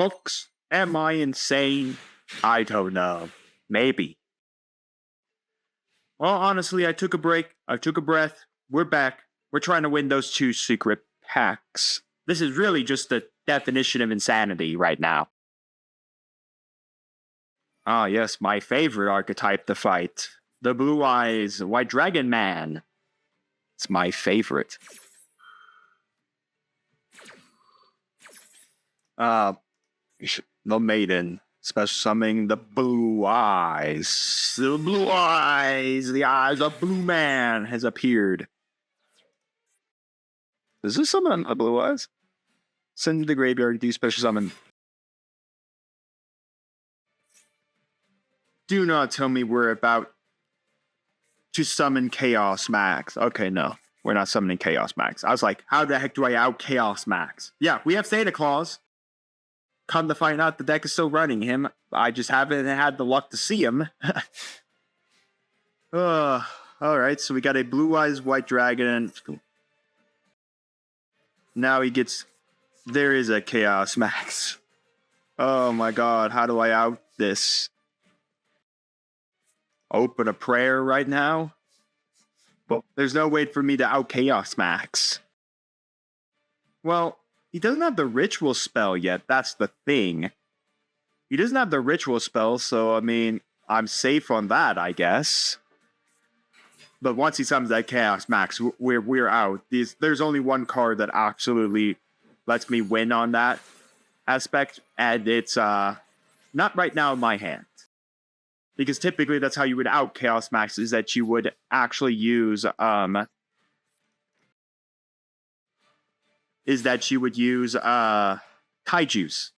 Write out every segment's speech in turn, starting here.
Folks, am I insane? I don't know. Maybe. Well, honestly, I took a break. I took a breath. We're back. We're trying to win those 2 secret packs. This is really just the definition of insanity right now. Ah, yes, my favorite archetype to fight. The Blue Eyes White Dragon Man. It's my favorite. The Maiden. Special summoning the Blue Eyes. The Blue Eyes. The Eyes of Blue Man has appeared. Does this summon a Blue Eyes? Send to the graveyard, do special summon. Do not tell me we're about to summon Chaos Max. Okay, no. We're not summoning Chaos Max. I was like, how the heck do I out Chaos Max? Yeah, we have Santa Claus. Come to find out, the deck is still running him. I just haven't had the luck to see him. Alright, so we got a Blue Eyes White Dragon. Now he gets... There is a Chaos Max. Oh my god, how do I out this? Open a prayer right now? Well, there's no way for me to out Chaos Max. Well, he doesn't have the ritual spell yet, that's the thing. He doesn't have the ritual spell, so I mean, I'm safe on that, I guess. But once he summons that Chaos Max, we're out. There's only one card that absolutely lets me win on that aspect, and it's not right now in my hand. Because typically that's how you would out Chaos Max, is that you would actually use Kaiju's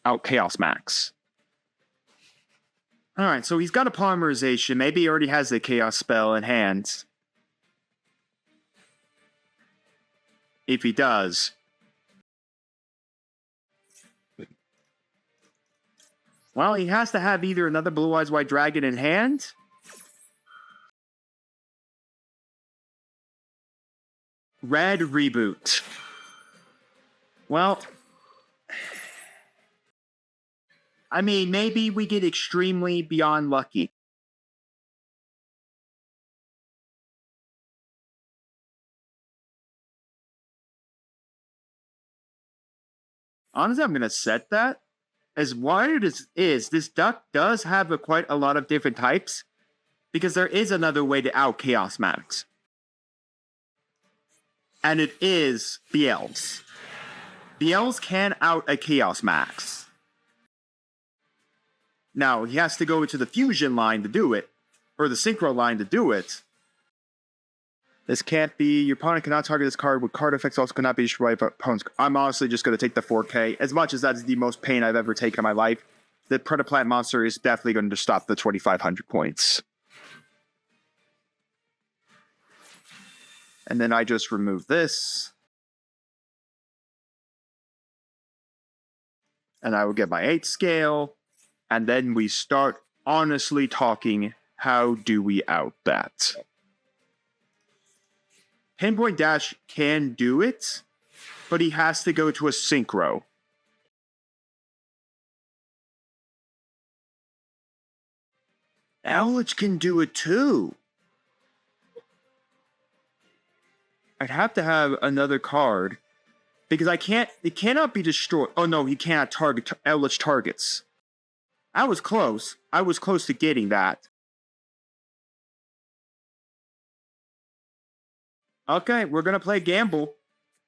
out Chaos Max. Alright, so he's got a polymerization. Maybe he already has the Chaos spell in hand. If he does. Well, he has to have either another Blue Eyes White Dragon in hand. Red Reboot. Well, I mean, maybe we get extremely beyond lucky. Honestly, I'm going to set that. As wide as it is, this deck does have quite a lot of different types, because there is another way to out Chaos Max. And it is BLs. BLs can out a Chaos Max. Now, he has to go into the Fusion line to do it, or the Synchro line to do it. This can't be, your opponent cannot target this card with card effects, also cannot be destroyed by opponents. I'm honestly just going to take the 4K. As much as that's the most pain I've ever taken in my life, the Predaplant monster is definitely going to stop the 2,500 points. And then I just remove this. And I will get my 8 scale. And then we start honestly talking, how do we out that? Pinpoint Dash can do it, but he has to go to a Synchro. Owlage can do it too. I'd have to have another card, because it cannot be destroyed. Oh no, he cannot target Owlage targets. I was close. I was close to getting that. Okay, we're going to play gamble.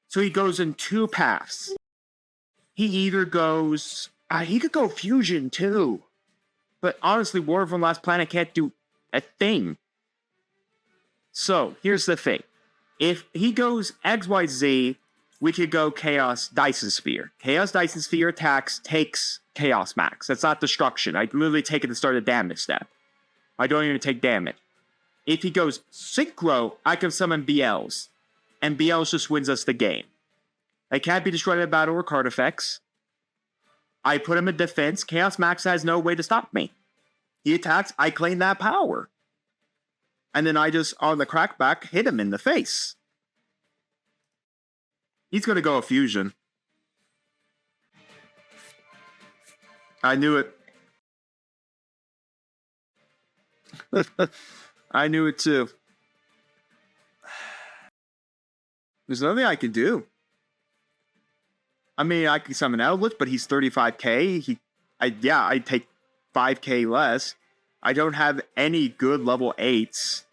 So he goes in 2 paths. He either goes... he could go Fusion, too. But honestly, War of One Last Planet can't do a thing. So, here's the thing. If he goes XYZ, we could go Chaos Dyson Sphere. Chaos Dyson Sphere attacks, takes Chaos Max. That's not destruction. I literally take it to start a damage step. I don't even take damage. If he goes Synchro, I can summon BLs. And BLs just wins us the game. They can't be destroyed by battle or card effects. I put him in defense. Chaos Max has no way to stop me. He attacks, I claim that power. And then I just, on the crackback, hit him in the face. He's going to go a Fusion. I knew it. I knew it too. There's nothing I can do. I mean, I can summon Eldritch, but he's 35k. I'd take 5k less. I don't have any good level 8s.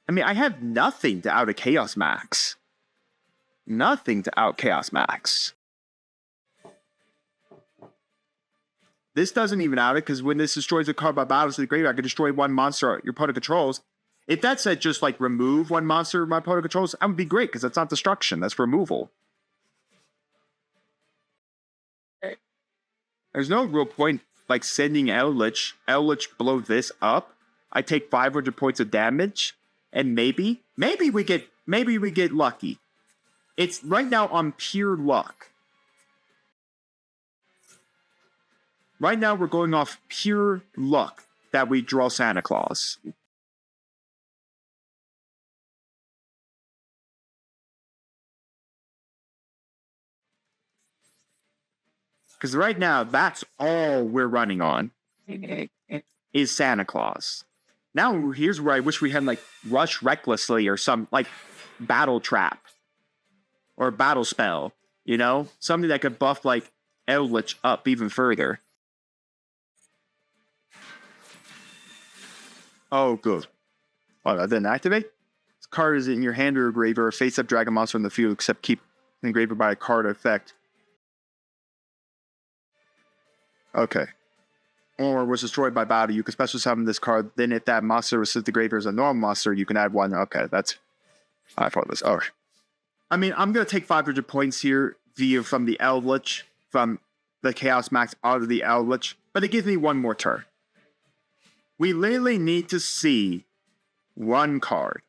I mean, I have nothing to out a Chaos Max. Nothing to out Chaos Max. This doesn't even out it, because when this destroys a card by battles to the graveyard, I can destroy one monster your opponent controls. If that said just like remove one monster my opponent controls, that would be great, because that's not destruction, that's removal. There's no real point like sending Eldritch blow this up. I take 500 points of damage, and maybe we get lucky. It's right now on pure luck. Right now we're going off pure luck that we draw Santa Claus. Because right now, that's all we're running on, is Santa Claus. Now, here's where I wish we had, like, Rush Recklessly or some, like, Battle Trap. Or Battle Spell, you know? Something that could buff, like, Eldritch up even further. Oh, good. Oh, that didn't activate? This card is in your hand or engraver, a face-up dragon monster in the field, except keep engraver by a card effect. Okay. Or was destroyed by battle. You can special summon this card. Then if that monster was sent to graveyard as a normal monster, you can add one. Okay, that's... I thought this. Alright. I mean, I'm going to take 500 points here from the Eldritch, from the Chaos Max out of the Eldritch, but it gives me one more turn. We literally need to see one card.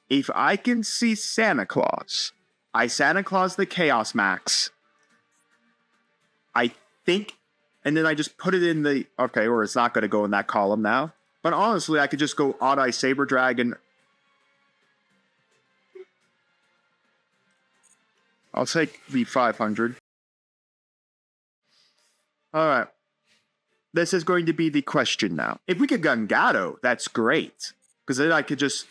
If I can see Santa Claus, I Santa Claus the Chaos Max. I think... And then I just put it in the... Okay, or it's not going to go in that column now. But honestly, I could just go Odd-Eye Saber Dragon. I'll take the 500. Alright. This is going to be the question now. If we could YuGiOh, that's great. Because then I could just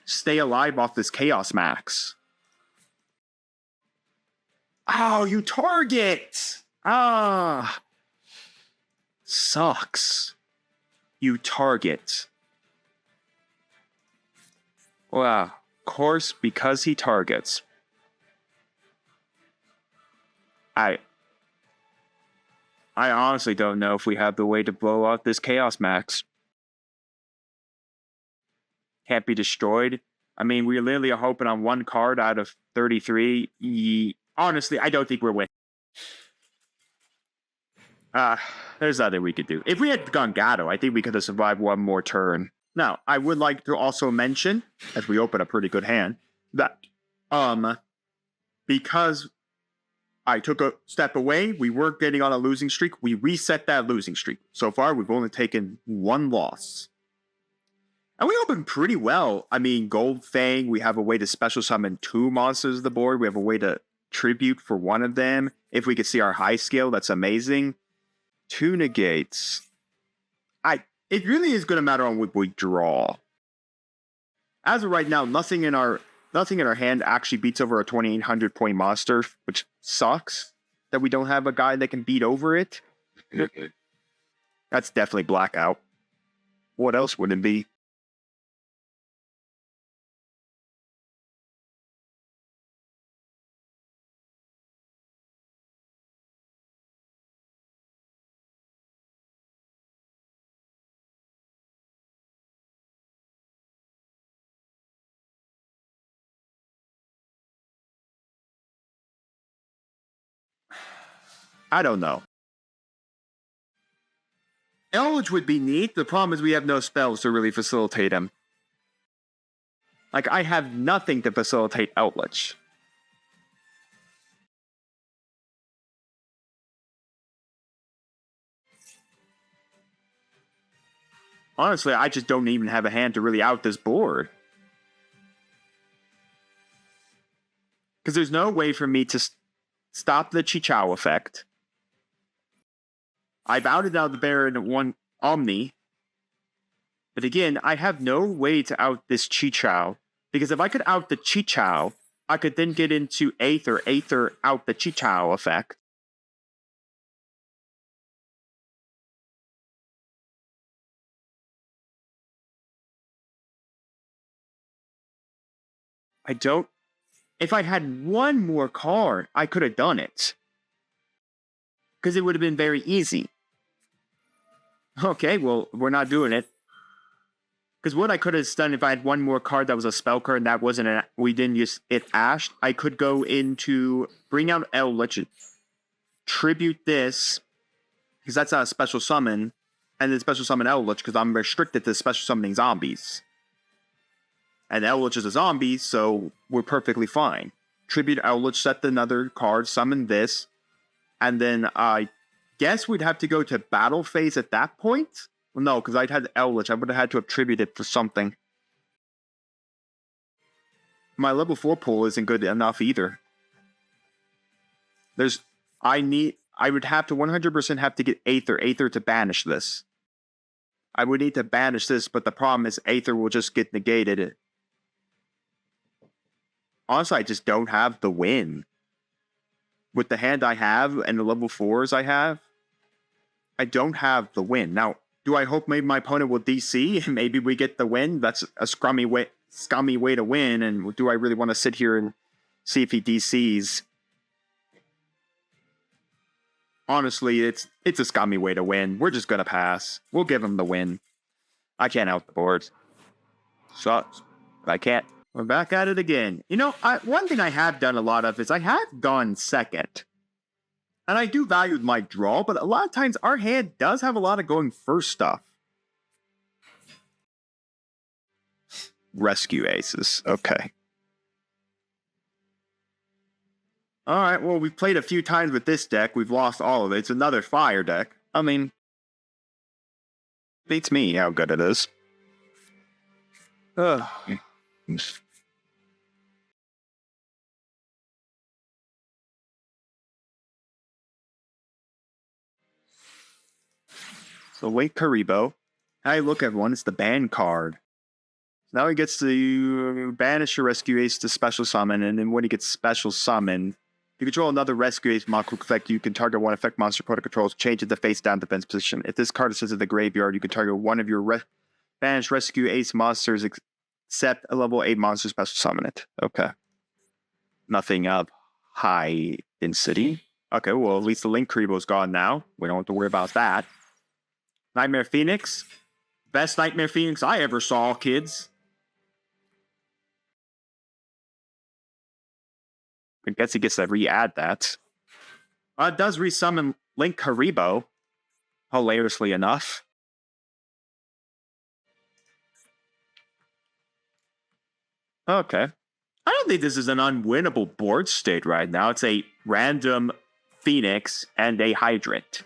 stay alive off this Chaos Max. Oh, you target! Ah... Sucks. You target. Wow. Of course, because he targets. I honestly don't know if we have the way to blow out this Chaos Max. Can't be destroyed. I mean, we literally are hoping on one card out of 33. Honestly, I don't think we're winning. There's nothing we could do. If we had YuGiOh, I think we could have survived one more turn. Now, I would like to also mention, as we open a pretty good hand, that, because I took a step away, we were getting on a losing streak, we reset that losing streak. So far, we've only taken one loss. And we opened pretty well. I mean, Gold Fang, we have a way to special summon 2 monsters on the board. We have a way to tribute for one of them. If we could see our high scale, that's amazing. 2 negates. It really is going to matter on what we draw. As of right now, nothing in our hand actually beats over a 2,800 point monster, which sucks that we don't have a guy that can beat over it. That's definitely Blackout. What else would it be? I don't know. Eldritch would be neat. The problem is we have no spells to really facilitate him. Like, I have nothing to facilitate Eldritch. Honestly, I just don't even have a hand to really out this board. Because there's no way for me to stop the Chichao effect. I've outed out the Baron one Omni. But again, I have no way to out this Chi-Chow. Because if I could out the Chi-Chow, I could then get into Aether out the Chi-Chow effect. I don't... If I had one more card, I could have done it. Because it would have been very easy. Okay, well, we're not doing it. Because what I could have done if I had one more card that was a spell card and that wasn't we didn't use it ashed, I could go into bring out Eldritch, tribute this, because that's not a special summon, and then special summon Eldritch because I'm restricted to special summoning zombies. And Eldritch is a zombie, so we're perfectly fine. Tribute Eldritch, set another card, summon this, and then I guess we'd have to go to battle phase at that point? Well, no, because I'd had Eldritch. I would have had to attribute it to something. My level 4 pool isn't good enough either. I would have to 100% have to get Aether to banish this. I would need to banish this, but the problem is Aether will just get negated. Honestly, I just don't have the win. With the hand I have and the level 4s I have, I don't have the win. Now, do I hope maybe my opponent will DC and maybe we get the win? That's a scummy way to win. And do I really want to sit here and see if he DCs? Honestly, it's a scummy way to win. We're just gonna pass. We'll give him the win. I can't out the board. Sucks. I can't. We're back at it again. You know, one thing I have done a lot of is I have gone second. And I do value my draw, but a lot of times our hand does have a lot of going first stuff. Rescue aces. Okay. Alright, well, we've played a few times with this deck. We've lost all of it. It's another fire deck. I mean, beats me how good it is. Ugh. So wait, Karibo. Hey, look everyone, it's the ban card. Now he gets to banish your rescue ace to special summon, and then when he gets special summoned, if you control another rescue ace monster effect, you can target one effect monster opponent controls, change it to face down defense position. If this card is sent to the graveyard, you can target one of your banished rescue ace monsters except a level 8 monster special summon it. Okay. Nothing of high density. Okay, well at least the Link Karibo's gone now. We don't have to worry about that. Nightmare Phoenix. Best Nightmare Phoenix I ever saw, kids. I guess he gets to re-add that. It does resummon Link Karibo. Hilariously enough. Okay. I don't think this is an unwinnable board state right now. It's a random Phoenix and a Hydrant.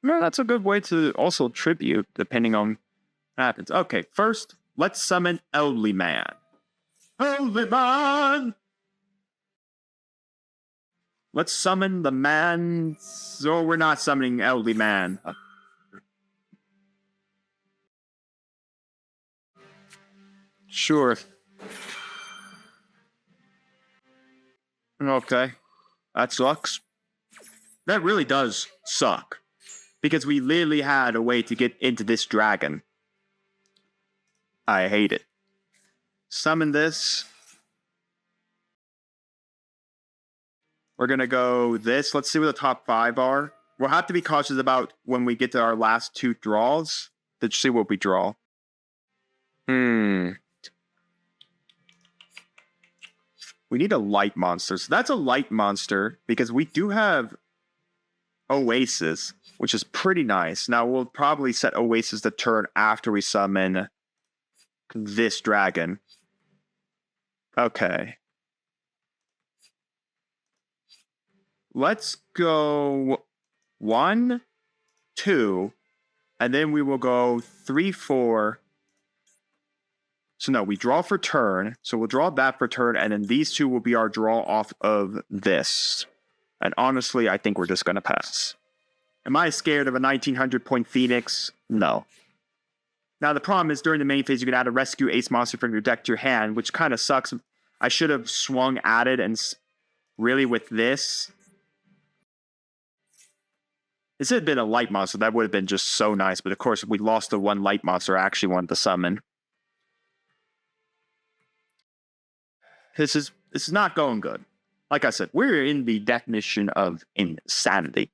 No, that's a good way to also tribute, depending on what happens. Okay, first, let's summon Elderly Man. Elderly Man! Let's summon the man... So we're not summoning Elderly Man. Sure. Okay. That sucks. That really does suck. Because we literally had a way to get into this dragon. I hate it. Summon this. We're going to go this. Let's see what the top 5 are. We'll have to be cautious about when we get to our last 2 draws. Let's see what we draw. We need a light monster. So that's a light monster because we do have Oasis, which is pretty nice. Now we'll probably set Oasis the turn after we summon this dragon. Okay. Let's go 1, 2, and then we will go 3, 4. So no, we draw for turn. So we'll draw that for turn, and then these two will be our draw off of this. And honestly, I think we're just going to pass. Am I scared of a 1900-point Phoenix? No. Now, the problem is, during the main phase, you can add a rescue ace monster from your deck to your hand, which kind of sucks. I should have swung at it, and really with this... This had been a light monster. That would have been just so nice. But of course, if we lost the one light monster I actually wanted to summon. This is not going good. Like I said, we're in the definition of insanity,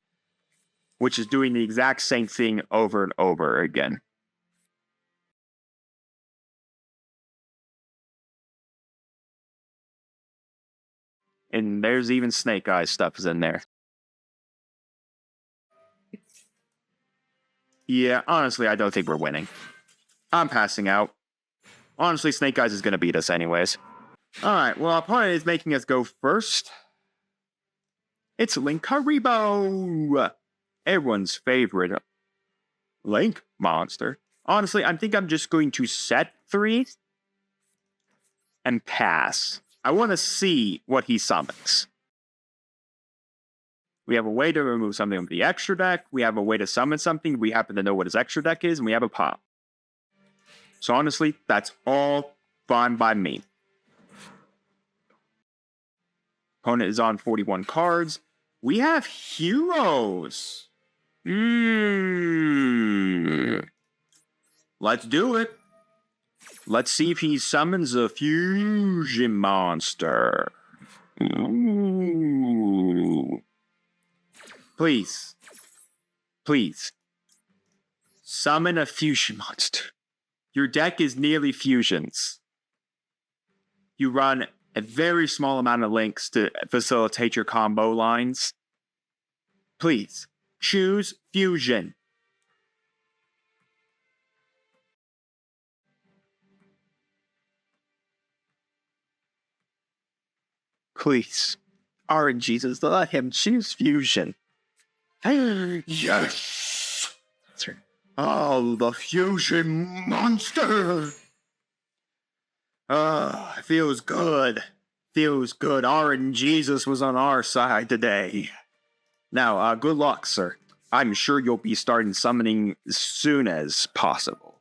which is doing the exact same thing over and over again. And there's even Snake Eyes stuff is in there. Yeah, honestly, I don't think we're winning. I'm passing out. Honestly, Snake Eyes is going to beat us anyways. Alright, well, our opponent is making us go first. It's Link Haribo! Everyone's favorite Link monster. Honestly, I think I'm just going to set 3 and pass. I want to see what he summons. We have a way to remove something from the extra deck. We have a way to summon something. We happen to know what his extra deck is, and we have a pop. So honestly, that's all fine by me. Opponent is on 41 cards. We have heroes. Let's do it. Let's see if he summons a fusion monster. Ooh. Please. Please. Summon a fusion monster. Your deck is nearly fusions. You run a very small amount of links to facilitate your combo lines. Please, choose fusion. Please. RNGesus, let him choose fusion. Yes! Oh, the fusion monster! It feels good. Feels good. RNGesus was on our side today. Now, good luck, sir. I'm sure you'll be starting summoning as soon as possible.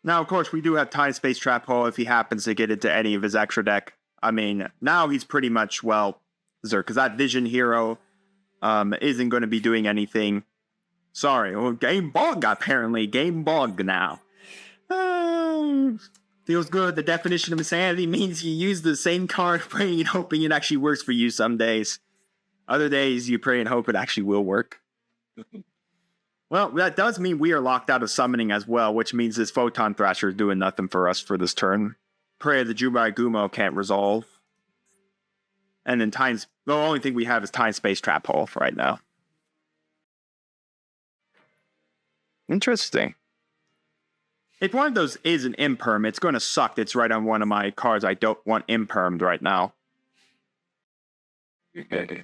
Now, of course, we do have Time Space Trap Hole if he happens to get into any of his extra deck. I mean, now he's pretty much, well, because that Vision Hero isn't going to be doing anything. Sorry, well, Game Bug, apparently. Game Bug now. Feels good. The definition of insanity means you use the same card praying and hoping it actually works for you some days. Other days, you pray and hope it actually will work. Well, that does mean we are locked out of summoning as well, which means this Photon Thrasher is doing nothing for us for this turn. Pray the YuGiOh can't resolve. And then the only thing we have is Time Space Trap Hole for right now. Interesting. If one of those is an imperm, it's going to suck. It's right on one of my cards I don't want impermed right now. Because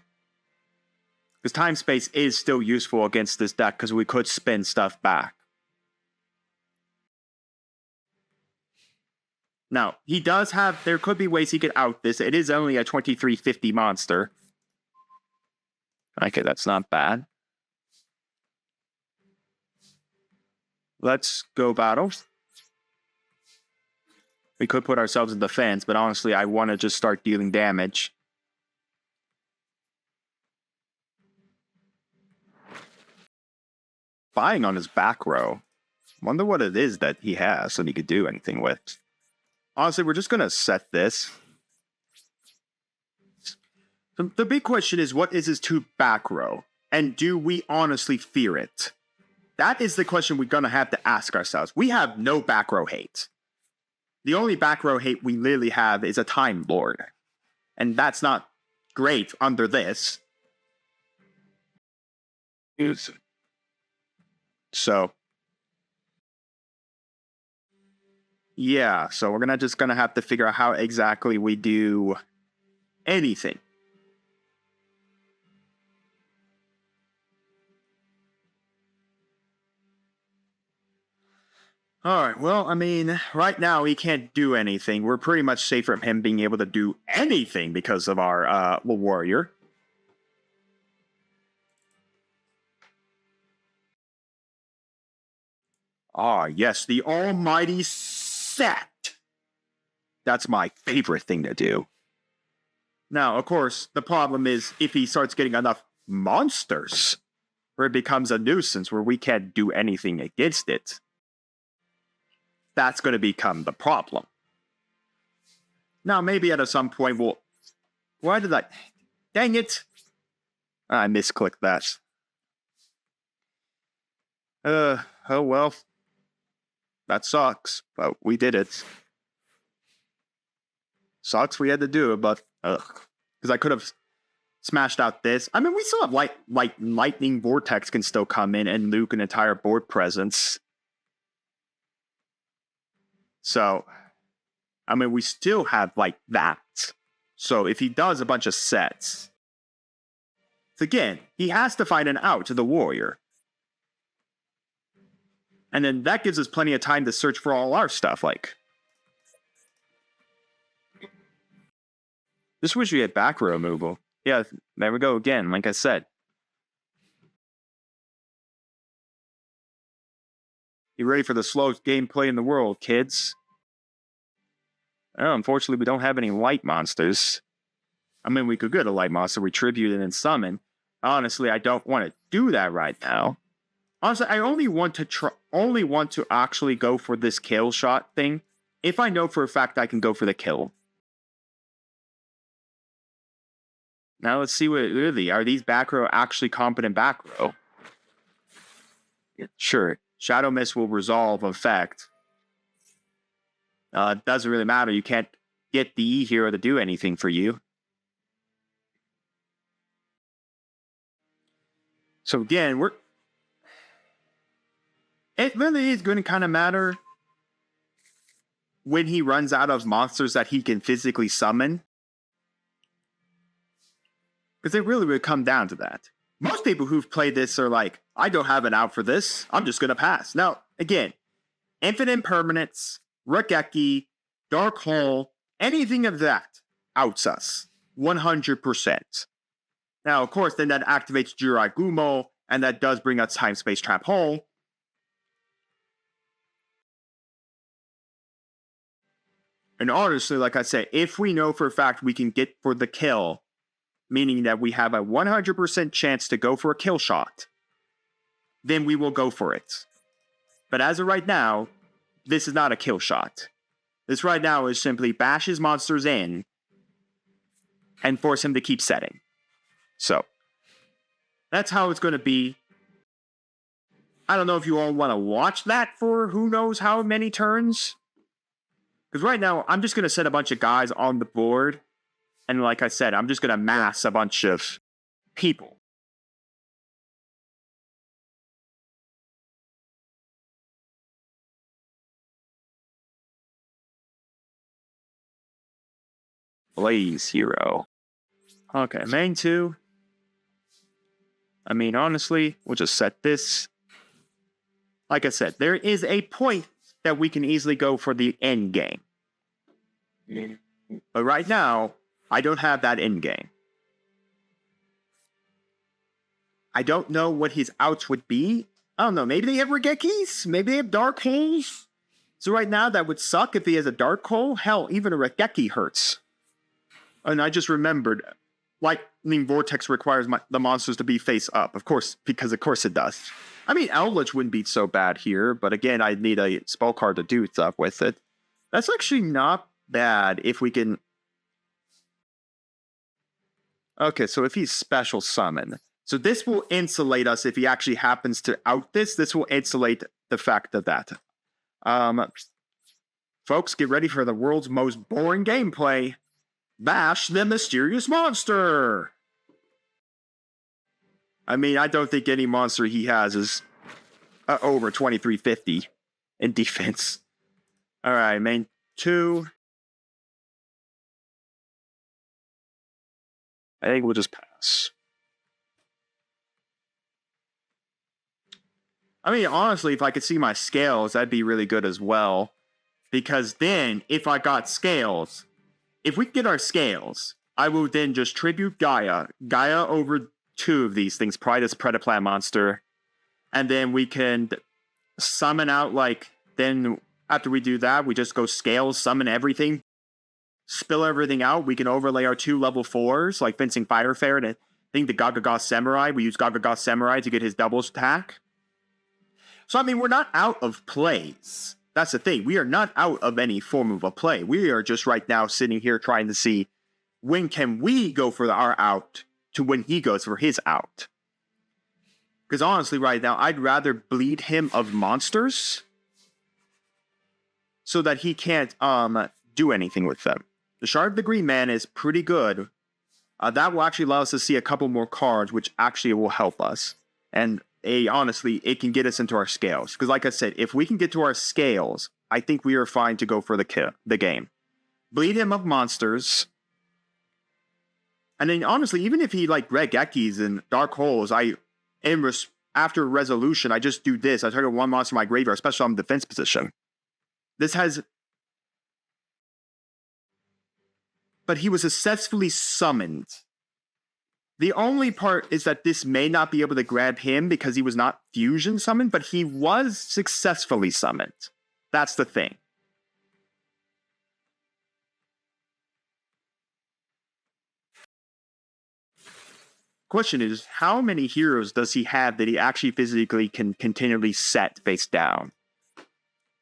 Time Space is still useful against this deck because we could spin stuff back. Now, he does have... There could be ways he could out this. It is only a 2350 monster. Okay, that's not bad. Let's go battle. We could put ourselves in defense, but honestly, I want to just start dealing damage. Spying on his back row. Wonder what it is that he has that he could do anything with. Honestly, we're just going to set this. The big question is, what is his 2 back row? And do we honestly fear it? That is the question we're going to have to ask ourselves. We have no back row hate. The only back row hate we literally have is a Time Lord. And that's not great under this. So. Yeah, so we're just going to have to figure out how exactly we do anything. Alright, well, I mean, right now he can't do anything. We're pretty much safe from him being able to do anything because of our warrior. Ah, yes, the almighty set. That's my favorite thing to do. Now, of course, the problem is if he starts getting enough monsters, where it becomes a nuisance where we can't do anything against it. That's going to become the problem. Now, maybe at some point we'll... Why did I... Dang it! I misclicked that. Oh well. That sucks, but we did it. Sucks we had to do it, but... Because I could have smashed out this. I mean, we still have lightning vortex can still come in and nuke an entire board presence. So, I mean, we still have, like, that. So, if he does a bunch of sets... Again, he has to find an out to the warrior. And then that gives us plenty of time to search for all our stuff, like... Just wish we had back row removal. Yeah, there we go again, like I said. You ready for the slowest gameplay in the world, kids? Oh, unfortunately, we don't have any light monsters. I mean, we could get a light monster, retribute, and then summon. Honestly, I don't want to do that right now. Honestly, I only want to actually go for this kill shot thing if I know for a fact I can go for the kill. Now let's see what really are these back row actually competent back row. Yeah, sure, Shadow Mist will resolve effect. It doesn't really matter. You can't get the E hero to do anything for you. So again, it really is going to kind of matter when he runs out of monsters that he can physically summon. Because it really would come down to that. Most people who've played this are like, I don't have an out for this. I'm just going to pass. Now, again, Infinite Impermanence, Regeki, Dark Hole, anything of that outs us. 100%. Now, of course, then that activates Jirai Gumo, and that does bring us Time Space Trap Hole. And honestly, like I said, if we know for a fact we can get for the kill, meaning that we have a 100% chance to go for a kill shot, then we will go for it. But as of right now, this is not a kill shot. This right now is simply bash his monsters in and force him to keep setting. So, that's how it's going to be. I don't know if you all want to watch that for who knows how many turns. Because right now, I'm just going to set a bunch of guys on the board. And like I said, I'm just going to mass a bunch of people. Blaze hero. Okay, main 2. I mean, honestly, we'll just set this. Like I said, there is a point that we can easily go for the end game. But right now, I don't have that end game. I don't know what his outs would be. I don't know, maybe they have Regekis? Maybe they have Dark Holes? So right now, that would suck if he has a Dark Hole. Hell, even a Regeki hurts. And I just remembered, Lightning Vortex requires the monsters to be face up. Of course, because of course it does. I mean, Eldritch wouldn't be so bad here, but again, I'd need a spell card to do stuff with it. That's actually not bad if we can... Okay, so if he's special summon. So this will insulate us if he actually happens to out this. This will insulate the fact of that. Folks, get ready for the world's most boring gameplay. Bash the mysterious monster! I mean, I don't think any monster he has is over 2350 in defense. Alright, main 2. I think we'll just pass. I mean, honestly, if I could see my scales, that'd be really good as well. Because then, if I got scales, if we get our scales, I will then just tribute Gaia. Gaia over 2 of these things, Pride as Predaplant Monster. And then we can summon out, like, then after we do that, we just go scales, summon everything, spill everything out. We can overlay our 2 level 4s, like Fencing Fire Fair, and I think the Gagaga Samurai. We use Gagaga Samurai to get his doubles attack. So, I mean, we're not out of plays. That's the thing. We are not out of any form of a play. We are just right now sitting here trying to see when can we go for our out to when he goes for his out. Because honestly, right now, I'd rather bleed him of monsters so that he can't do anything with them. The Shard of the Green Man is pretty good. That will actually allow us to see a couple more cards, which actually will help us. And honestly, it can get us into our scales. Because like I said, if we can get to our scales, I think we are fine to go for the game. Bleed him of monsters. And then honestly, even if he like Regekis and Dark Holes, after resolution, I just do this. I target 1 monster in my graveyard, especially on defense position. But he was successfully summoned. The only part is that this may not be able to grab him because he was not fusion summoned, but he was successfully summoned. That's the thing. Question is, how many heroes does he have that he actually physically can continually set face down?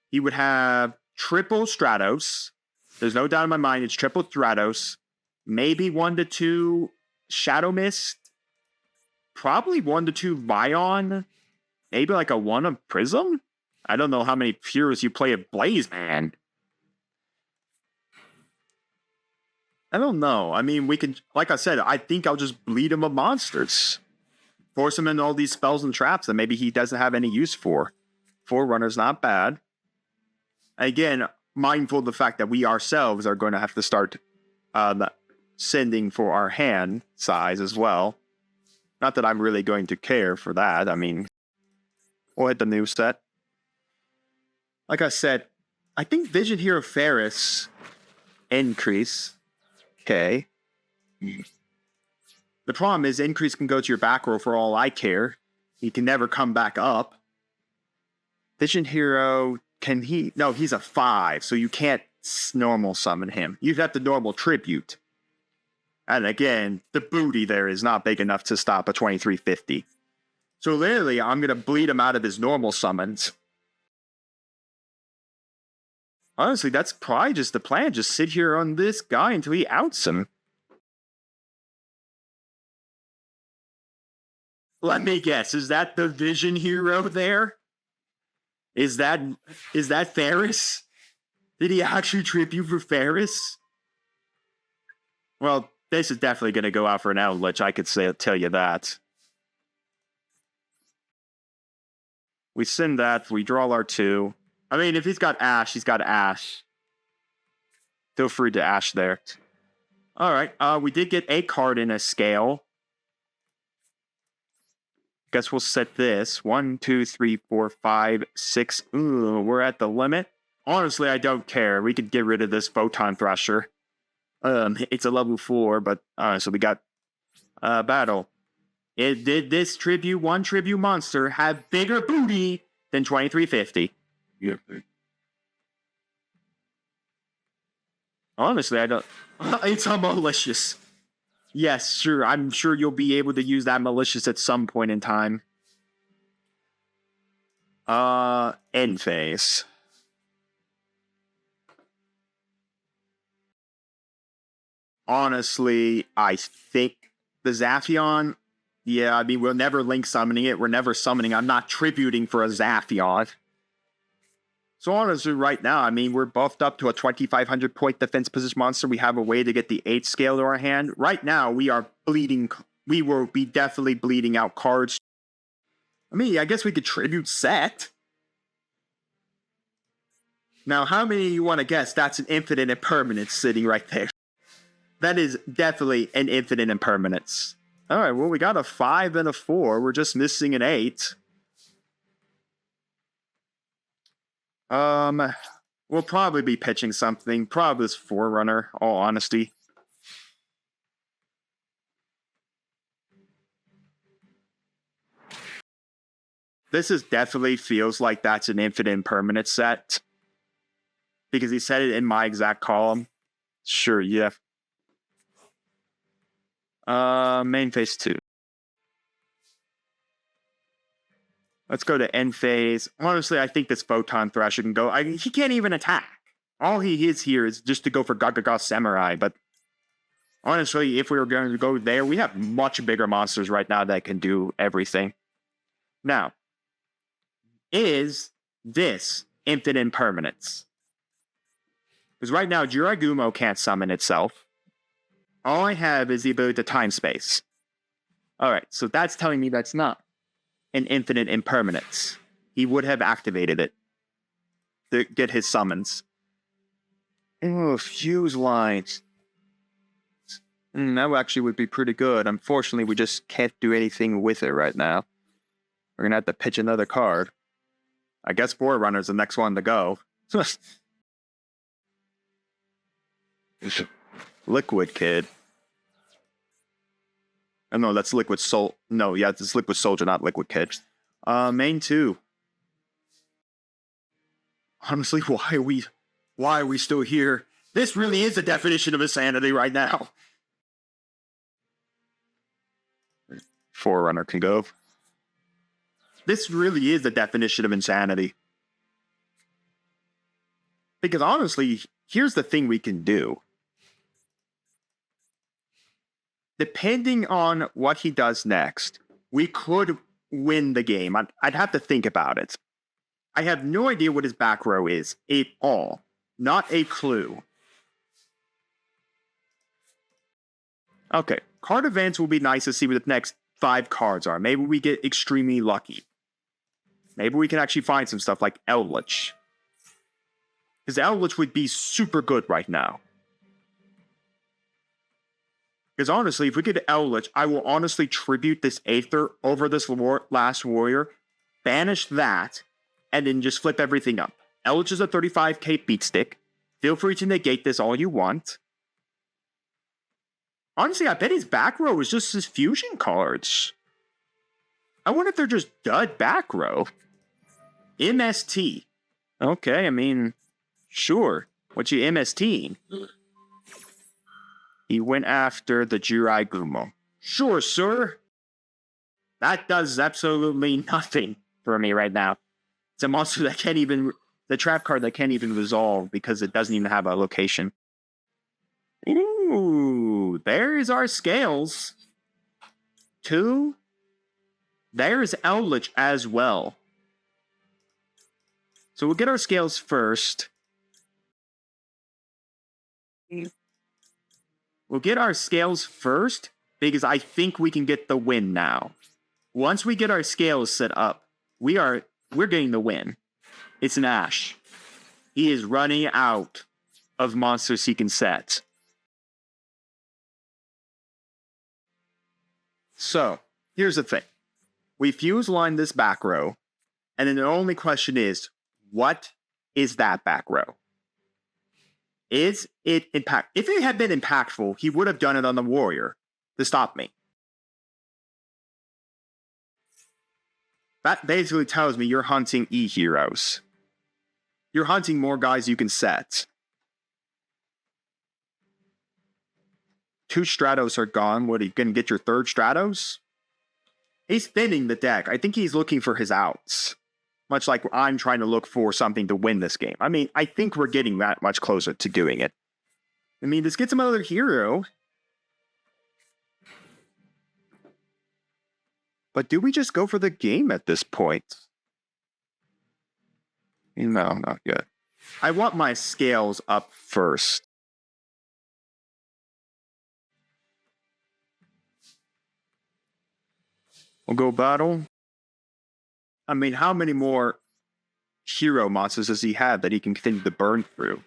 He would have triple Stratos. There's no doubt in my mind it's triple Stratos. Maybe 1 to 2 Shadow Mist. Probably 1 to 2 Vion. Maybe like a 1 of Prism? I don't know how many heroes you play of Blaze, man. I don't know. I mean, we can, like I said, I think I'll just bleed him of monsters. Force him into all these spells and traps that maybe he doesn't have any use for. Forerunner's not bad. Again, mindful of the fact that we ourselves are going to have to start sending for our hand size as well. Not that I'm really going to care for that. I mean, we'll hit the new set. Like I said, I think Vision Hero Ferris increase. Okay. The problem is increase can go to your back row for all I care. He can never come back up. Vision Hero, no, he's a 5, so you can't normal summon him. You'd have to normal tribute. And again, the booty there is not big enough to stop a 2350. So literally, I'm going to bleed him out of his normal summons. Honestly, that's probably just the plan. Just sit here on this guy until he outs him. Let me guess, is that the Vision Hero there? Is that Ferris? Did he actually trip you for Ferris? Well, this is definitely going to go out for an outlet, I could tell you that. We send that, we draw our 2. I mean, if he's got Ash, he's got Ash. Feel free to Ash there. Alright, we did get a card in a scale. Guess we'll set this. 1, 2, 3, 4, 5, 6. Ooh, we're at the limit. Honestly, I don't care. We could get rid of this Photon Thresher. It's a level 4, but so we got battle. It did this one tribute monster have bigger booty than 2350. Yep. Honestly, I don't. It's a malicious. Yes, sure. I'm sure you'll be able to use that malicious at some point in time. End phase. Honestly, I think the Zaphion. Yeah, I mean, we're never link summoning it. We're never summoning. I'm not tributing for a Zaphion. So honestly, right now, I mean, we're buffed up to a 2,500 point defense position monster. We have a way to get the 8 scale to our hand. Right now, we are bleeding. We will be definitely bleeding out cards. I mean, I guess we could tribute Set. Now, how many you want to guess that's an infinite impermanence sitting right there? That is definitely an infinite impermanence. All right, well, we got a 5 and a 4. We're just missing an 8. We'll probably be pitching something. Probably this Forerunner, all honesty. This is definitely feels like that's an infinite impermanent set. Because he said it in my exact column. Sure, yeah. Main phase 2. Let's go to end phase. Honestly, I think this Photon Thrasher can go. He can't even attack. All he is here is just to go for Gagaga Samurai. But honestly, if we were going to go there, we have much bigger monsters right now that can do everything. Now, is this infinite impermanence? Because right now, YuGiOh can't summon itself. All I have is the ability to time space. Alright, so that's telling me that's not an infinite impermanence. He would have activated it to get his summons. Oh, fuse lines. That actually would be pretty good. Unfortunately, we just can't do anything with it right now. We're gonna have to pitch another card. I guess Forerunner's the next one to go. Liquid Kid. Oh, no, that's Liquid Soul. No, yeah, it's Liquid Soldier, not Liquid Kid. Main 2. Honestly, why are we still here? This really is the definition of insanity right now. Forerunner can go. This really is the definition of insanity. Because honestly, here's the thing we can do. Depending on what he does next, we could win the game. I'd have to think about it. I have no idea what his back row is at all. Not a clue. Okay, card events will be nice to see what the next 5 cards are. Maybe we get extremely lucky. Maybe we can actually find some stuff like Eldritch. Because Eldritch would be super good right now. Because honestly, if we get Eldritch, I will honestly tribute this Aether over this last warrior, banish that, and then just flip everything up. Eldritch is a 35k beat stick. Feel free to negate this all you want. Honestly, I bet his back row is just his fusion cards. I wonder if they're just dud back row. MST. Okay, I mean, sure. What you MSTing? He went after the YuGiOh. Sure, sir. That does absolutely nothing for me right now. It's a monster that can't even... The trap card that can't even resolve because it doesn't even have a location. Ooh, there's our scales. 2. There's Eldritch as well. So we'll get our scales first. We'll get our scales first because I think we can get the win now. Once we get our scales set up, we're getting the win. It's an Ash. He is running out of monsters he can set. So, here's the thing. We fuse line this back row, and then the only question is, what is that back row? Is it impact? If it had been impactful, he would have done it on the warrior to stop me. That basically tells me you're hunting E-heroes. You're hunting more guys you can set. 2 Stratos are gone. What, are you going to get your 3rd Stratos? He's thinning the deck. I think he's looking for his outs. Much like I'm trying to look for something to win this game. I mean, I think we're getting that much closer to doing it. I mean, this gets him another hero. But do we just go for the game at this point? No, not yet. I want my scales up first. We'll go battle. I mean, how many more hero monsters does he have that he can continue to burn through?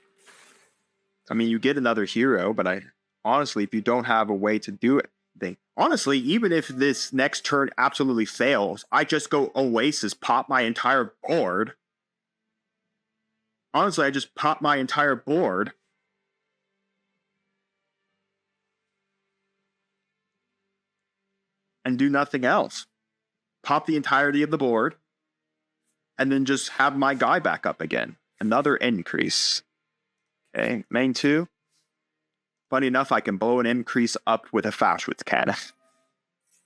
I mean, you get another hero, but honestly, if you don't have a way to do it, honestly, even if this next turn absolutely fails, I just go Oasis, pop my entire board. Honestly, I just pop my entire board. And do nothing else. Pop the entirety of the board. And then just have my guy back up again. Another increase. Okay, main 2. Funny enough, I can blow an increase up with a Fashwitz cannon.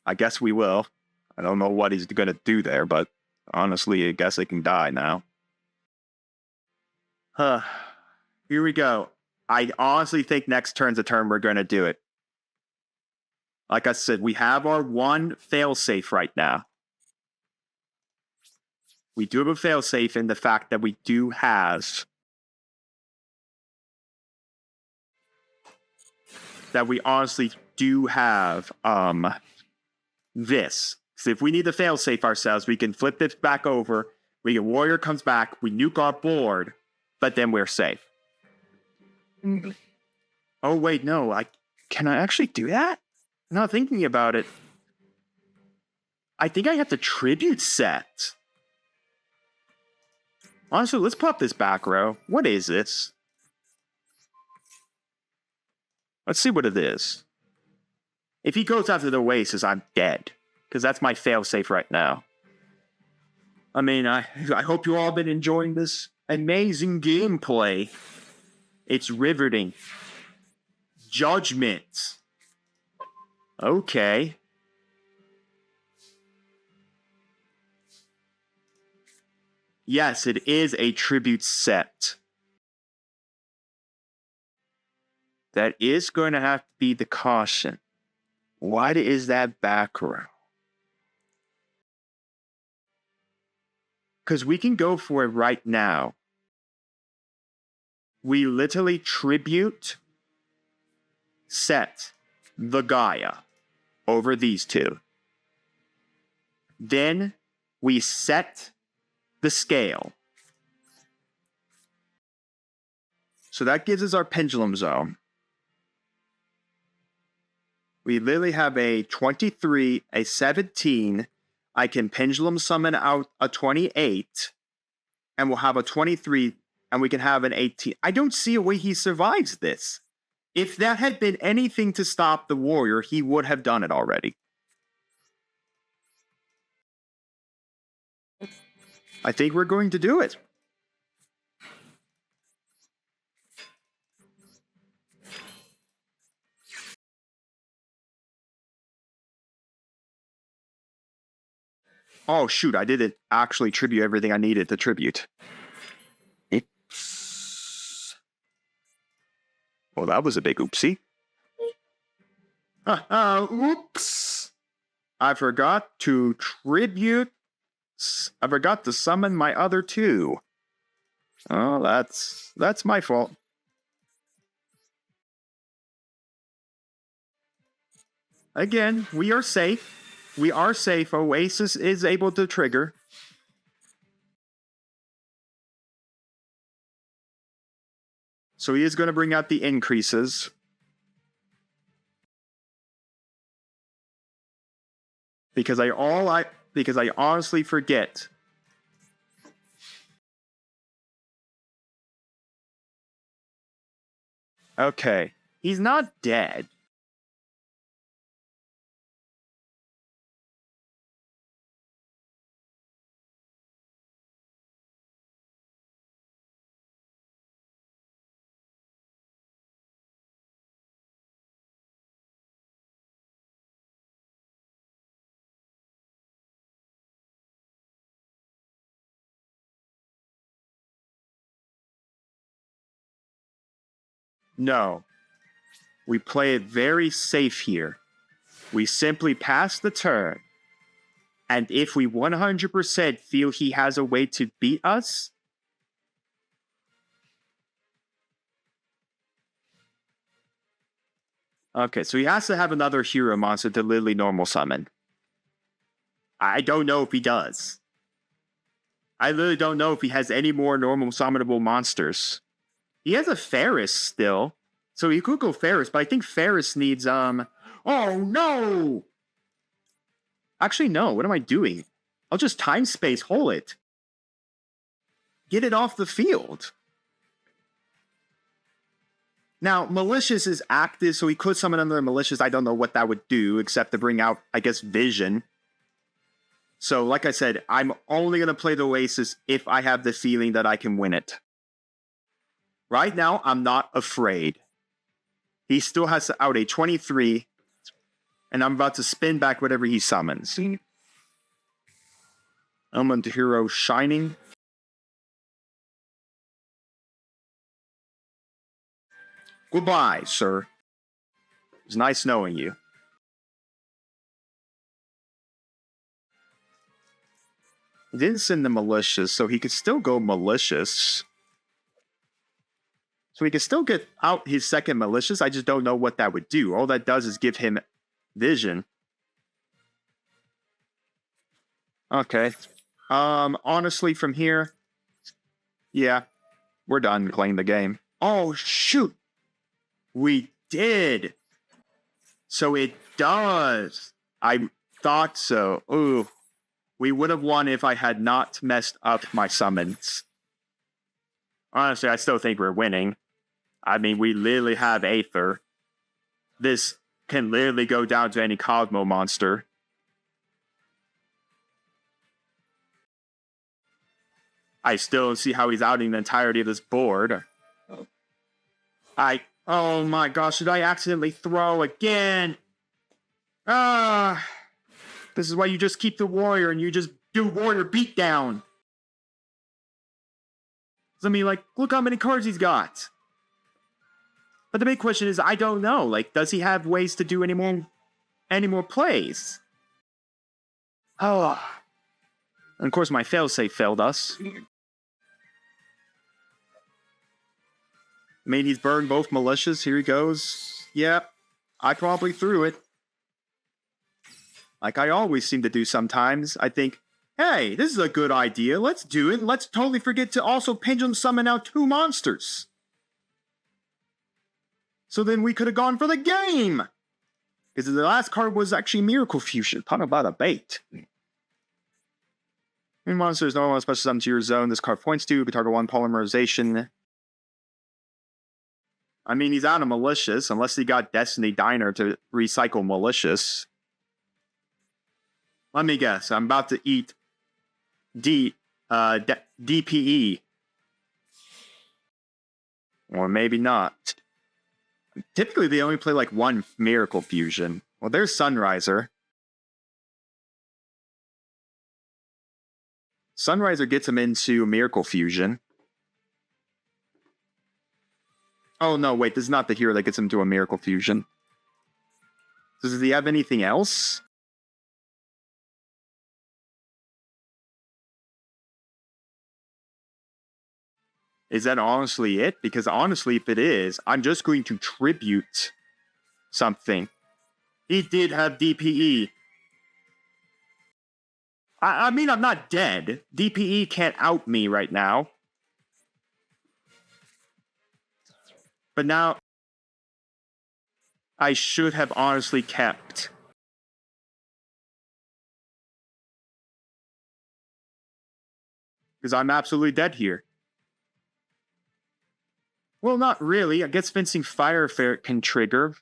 I guess we will. I don't know what he's going to do there, but honestly, I guess it can die now. Here we go. I honestly think next turn's a turn we're going to do it. Like I said, we have our one failsafe right now. We do have a failsafe in the fact that we do have... that we honestly do have this. So if we need to failsafe ourselves, we can flip this back over. We get Warrior comes back, we nuke our board, but then we're safe. Oh wait, no, can I actually do that? Now thinking about it, I think I have to tribute set. Honestly, let's pop this back row. What is this? Let's see what it is. If he goes after the Oasis, I'm dead. Because that's my failsafe right now. I mean, I hope you all been enjoying this amazing gameplay. It's riveting. Judgment. Okay. Yes, it is a tribute set. That is going to have to be the caution. What is that back row? Because we can go for it right now. We literally tribute set the Gaia over these two. Then we set the scale. So that gives us our pendulum zone. We literally have a 23, a 17. I can pendulum summon out a 28. And we'll have a 23. And we can have an 18. I don't see a way he survives this. If that had been anything to stop the warrior, he would have done it already. I think we're going to do it. Oh, shoot, I didn't actually tribute everything I needed to tribute. Oops. Well, that was a big oopsie. Oops. I forgot to tribute. I forgot to summon my other two. Oh, that's my fault. Again, we are safe. We are safe. Oasis is able to trigger. So he is going to bring out the increases. Because I honestly forget. Okay. He's not dead. No. We play it very safe here. We simply pass the turn. And if we 100% feel he has a way to beat us, okay, so he has to have another hero monster to literally normal summon. I don't know if he does. I literally don't know if he has any more normal summonable monsters. He has a Ferris still. So he could go Ferris, but I think Ferris needs, Oh, no! Actually, no. What am I doing? I'll just time space hole it. Get it off the field. Now, Malicious is active, so he could summon another Malicious. I don't know what that would do, except to bring out, I guess, Vision. So, like I said, I'm only going to play the Oasis if I have the feeling that I can win it. Right now, I'm not afraid. He still has out a 23, and I'm about to spin back whatever he summons. Element Hero Shining. Goodbye, sir. It was nice knowing you. He didn't send the Malicious, so he could still go Malicious. So he could still get out his second Malicious. I just don't know what that would do. All that does is give him Vision. Okay. Honestly, from here, yeah, we're done playing the game. Oh, shoot. We did. So it does. I thought so. Ooh. We would have won if I had not messed up my summons. Honestly, I still think we're winning. I mean, we literally have Aether. This can literally go down to any Cosmo monster. I still don't see how he's outing the entirety of this board. Oh my gosh, did I accidentally throw again? This is why you just keep the warrior and you just do warrior beatdown. I mean, like, look how many cards he's got. But the big question is, I don't know. Like, does he have ways to do any more plays? Oh. And of course, my failsafe failed us. I mean, he's burned both Malicious. Here he goes. Yep. I probably threw it. Like I always seem to do sometimes. I think, hey, this is a good idea. Let's do it. Let's totally forget to also Pendulum Summon out 2 monsters. So then we could have gone for the game. Because the last card was actually Miracle Fusion. Talk about a bait. When monsters no one special summon to your zone, this card points to, you can target 1 polymerization. I mean, he's out of Malicious, unless he got Destiny Diner to recycle Malicious. Let me guess, I'm about to eat DPE. Or maybe not. Typically, they only play like 1 Miracle Fusion. Well, there's Sunriser. Sunriser gets him into Miracle Fusion. Oh, no, wait, this is not the hero that gets him to a Miracle Fusion. Does he have anything else? Is that honestly it? Because honestly, if it is, I'm just going to tribute something. He did have DPE. I mean, I'm not dead. DPE can't out me right now. But now, I should have honestly kept. Because I'm absolutely dead here. Well, not really. I guess Fencing Fire Ferret can trigger.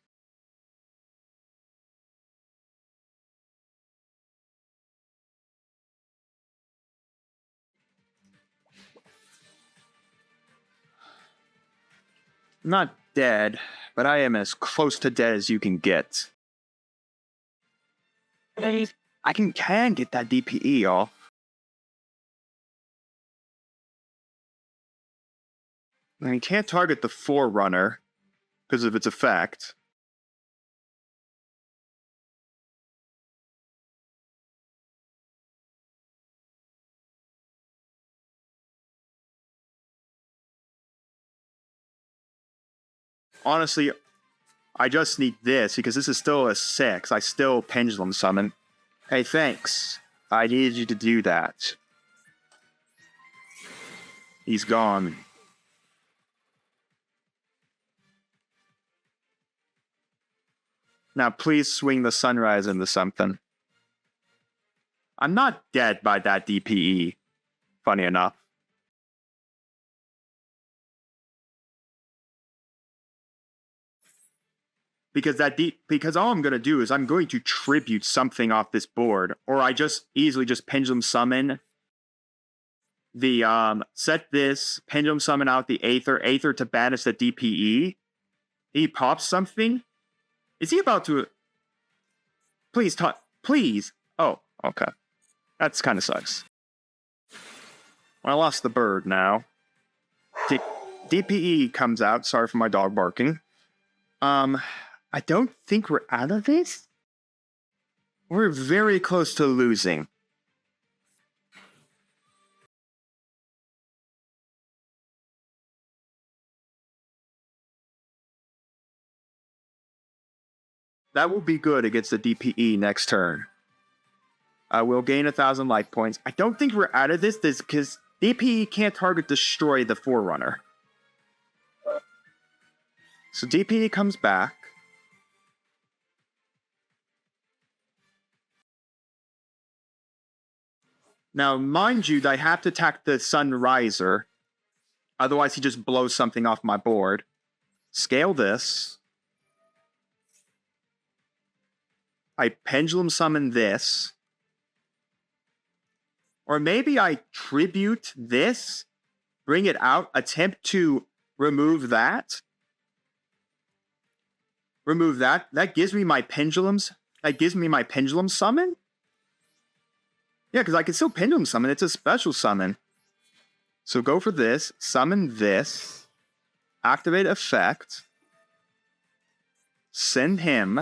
I'm not dead, but I am as close to dead as you can get. I can get that DPE off. And you can't target the Forerunner because of its effect. Honestly, I just need this because this is still a 6. I still Pendulum Summon. Hey, thanks. I needed you to do that. He's gone. Now, please swing the Sunrise into something. I'm not dead by that DPE. Funny enough. because all I'm gonna do is I'm going to tribute something off this board, or I just easily just pendulum summon the set this, pendulum summon out the Aether to banish the DPE. He pops something. Is he about to? Please talk. Please. Oh, okay. That's kind of sucks. Well, I lost the bird now. DPE comes out. Sorry for my dog barking. I don't think we're out of this. We're very close to losing. That will be good against the DPE next turn. We'll gain 1,000 life points. I don't think we're out of this because DPE can't target destroy the Forerunner. So DPE comes back. Now, mind you, I have to attack the Sunriser. Otherwise, he just blows something off my board. Scale this. I pendulum summon this. Or maybe I tribute this, bring it out, attempt to remove that. Remove that. That gives me my pendulums. That gives me my pendulum summon. Yeah, because I can still pendulum summon. It's a special summon. So go for this. Summon this. Activate effect. Send him.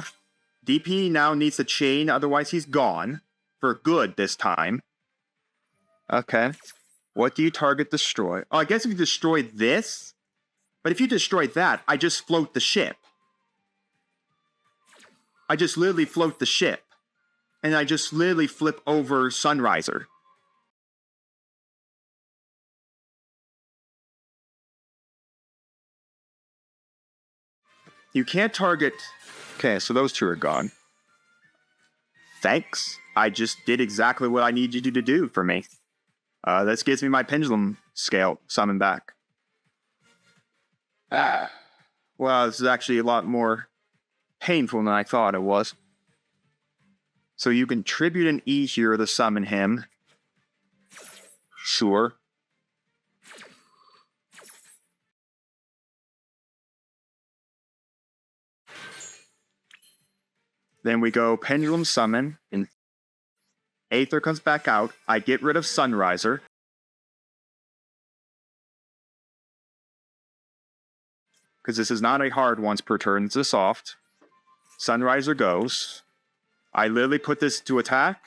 DP now needs to chain, otherwise he's gone. For good this time. Okay. What do you target destroy? Oh, I guess if you destroy this. But if you destroy that, I just float the ship. I just literally float the ship. And I just literally flip over Sunriser. You can't target... Okay, so those two are gone. Thanks. I just did exactly what I need you to do for me. This gives me my pendulum scale summon back. Well, this is actually a lot more painful than I thought it was. So you can tribute an E here to summon him. Sure. Then we go Pendulum Summon, and Aether comes back out. I get rid of Sunriser. Because this is not a hard once per turn, it's a soft. Sunriser goes. I literally put this to attack.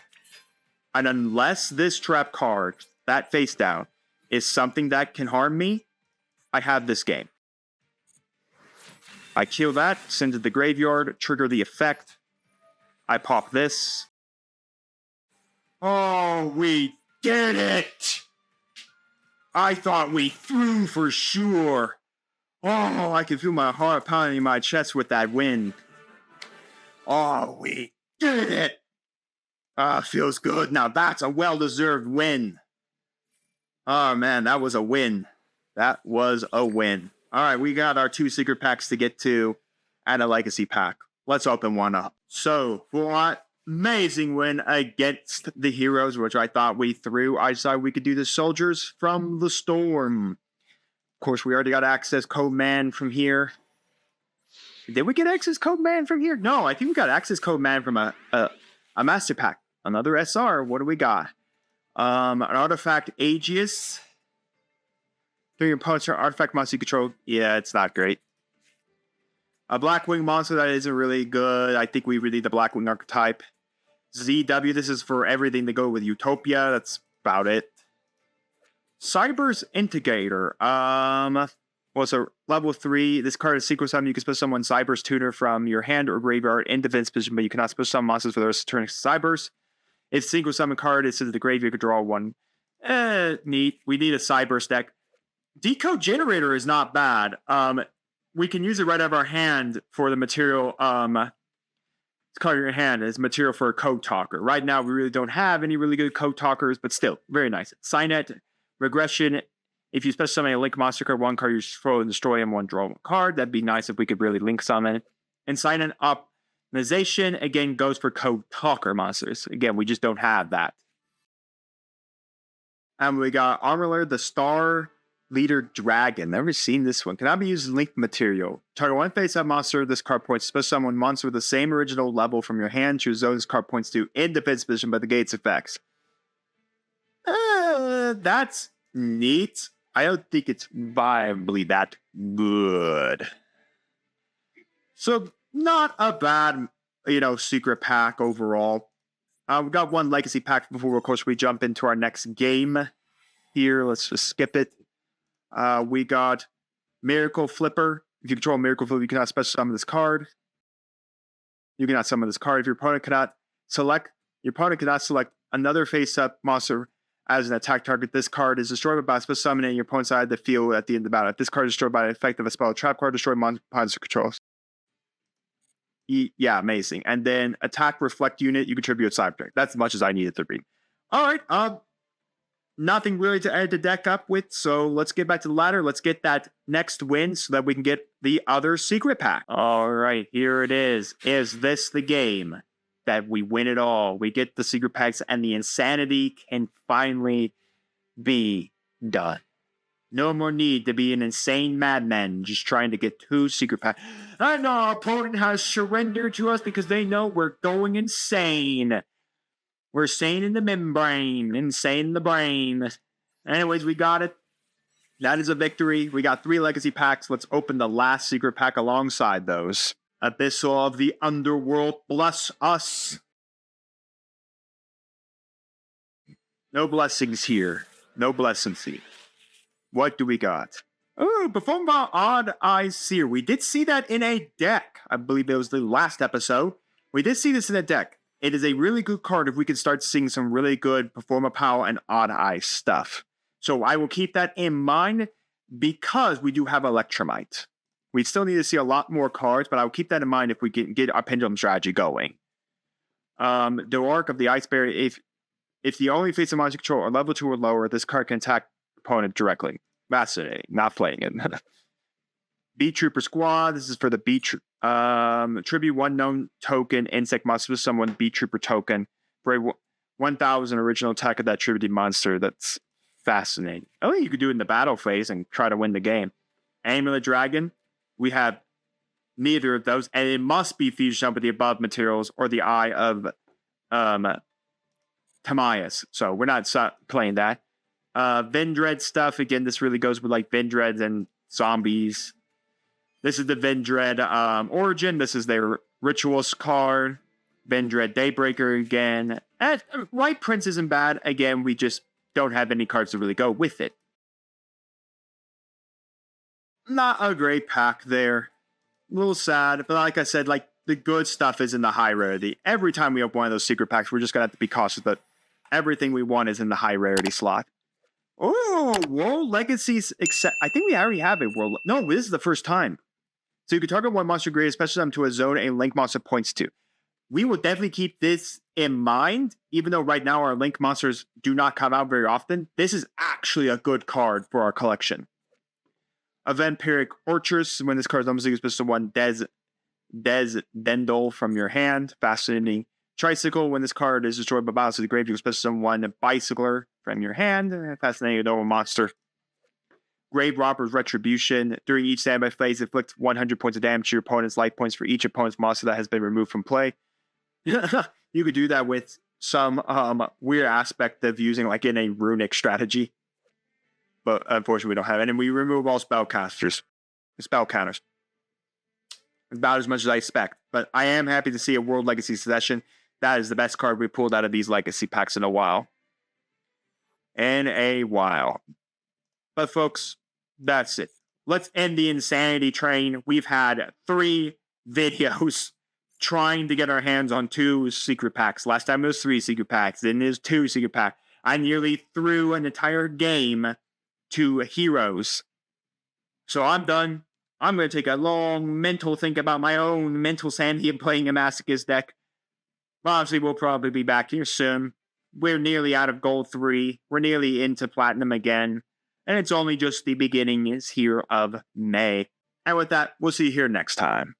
And unless this trap card, that face down, is something that can harm me, I have this game. I kill that, send it to the graveyard, trigger the effect. I pop this. Oh, we did it! I thought we threw for sure. Oh, I can feel my heart pounding in my chest with that win. Oh, we did it! Feels good. Now that's a well-deserved win. Oh, man, that was a win. That was a win. All right, we got our 2 secret packs to get to and a legacy pack. Let's open one up. So, for our amazing win against the heroes, which I thought we threw, I decided we could do the soldiers from the storm. Of course, we already got access code man from here. Did we get access code man from here? No, I think we got access code man from a master pack. Another SR. What do we got? An artifact Aegis. During your opponent's artifact monster you control. Yeah, it's not great. A Blackwing monster that isn't really good. I think we really need the Blackwing archetype. ZW, this is for everything to go with Utopia. That's about it. Cyber's Integrator. Well, so level 3. This card is secret summon. You can special summon Cyber's Tuner from your hand or graveyard in defense position, but you cannot special summon monsters for the rest of the turn. Cyber's. If single summon card is sent to the graveyard, you can draw one. Neat. We need a Cyber's deck. Decode Generator is not bad. We can use it right out of our hand for the material. It's called your hand as material for a code talker. Right now, we really don't have any really good code talkers, but still, very nice. Signet, Regression. If you special summon a link monster card, one card you throw and destroy him, one draw one card. That'd be nice if we could really link summon. Insight and optimization, again, goes for code talker monsters. Again, we just don't have that. And we got Armor the Star Leader Dragon. Never seen this one. Cannot be used as link material. Target one face-up monster. This card points to someone monster with the same original level from your hand. Choose zone this card points to in defense position by the gates effects. That's neat. I don't think it's viably that good. So, not a bad, secret pack overall. We got one legacy pack before, of course, we jump into our next game. Here, let's just skip it. We got Miracle Flipper. If you control Miracle Flipper, you cannot special summon this card. You cannot summon this card. If your opponent cannot select another face-up monster as an attack target. This card is destroyed by a special summoning your opponent's side of the field at the end of the battle. If this card is destroyed by an effect of a spell or trap card, destroy monster controls. Yeah, amazing. And then attack reflect unit, you contribute side turn. That's as much as I needed to read. All right, nothing really to add the deck up with, so let's get back to the ladder. Let's get that next win so that we can get the other secret pack. All right, here it is. Is this the game that we win it all? We get the secret packs and the insanity can finally be done. No more need to be an insane madman just trying to get 2 secret packs. And our opponent has surrendered to us because they know we're going insane. We're sane in the membrane, insane in the brain. Anyways, we got it. That is a victory. We got 3 legacy packs. Let's open the last secret pack alongside those. Abyssal of the Underworld, bless us. No blessings here. No blessings here. What do we got? Oh, performed by Odd Eyes Seer. We did see that in a deck. I believe it was the last episode. We did see this in a deck. It is a really good card if we can start seeing some really good Performa Power and Odd Eye stuff. So I will keep that in mind because we do have Electromite. We still need to see a lot more cards, but I'll keep that in mind if we can get our Pendulum strategy going. The Arc of the Ice Barrier. If the only face of monster control are level 2 or lower, this card can attack opponent directly. Fascinating. Not playing it. Beat Trooper Squad. This is for the Beat Trooper. Tribute 1 known token insect monster with someone Beat Trooper token for a 1,000 original attack of that tributed monster. That's fascinating. I think you could do it in the battle phase and try to win the game. Amulet Dragon. We have neither of those, and it must be fused up with the above materials or the Eye of Timaeus. So we're not playing that. Vendread stuff. Again, this really goes with like Vendreads and zombies. This is the Vendread origin. This is their Rituals card. Vendread Daybreaker again. And White Prince isn't bad. Again, we just don't have any cards to really go with it. Not a great pack there. A little sad, but like I said, like the good stuff is in the high rarity. Every time we open one of those secret packs, we're just gonna have to be cautious that everything we want is in the high rarity slot. Oh, World Legacies, except I think we already have a World. No, this is the first time. So you can target one monster grade, especially them to a zone a link monster points to. We will definitely keep this in mind, even though right now our link monsters do not come out very often. This is actually a good card for our collection. A Vampiric Orchrus. When this card is almost equal to 1 Dendel from your hand. Fascinating. Tricycle. When this card is destroyed by battle to the grave, you can special 1 Bicycler from your hand. Fascinating. Normal monster. Grave Robber's Retribution. During each standby phase, inflict 100 points of damage to your opponent's life points for each opponent's monster that has been removed from play. You could do that with some weird aspect of using like in a runic strategy. But unfortunately, we don't have it. And we remove all spell counters. About as much as I expect. But I am happy to see a World Legacy Session. That is the best card we pulled out of these Legacy packs in a while. But folks, that's it. Let's end the insanity train. We've had 3 videos trying to get our hands on 2 secret packs. Last time it was 3 secret packs. Then there's 2 secret packs. I nearly threw an entire game to heroes. So I'm done. I'm going to take a long mental think about my own mental sanity of playing a Masochist deck. Obviously, we'll probably be back here soon. We're nearly out of Gold 3. We're nearly into Platinum again. And it's only just the beginning here of May. And with that, we'll see you here next time.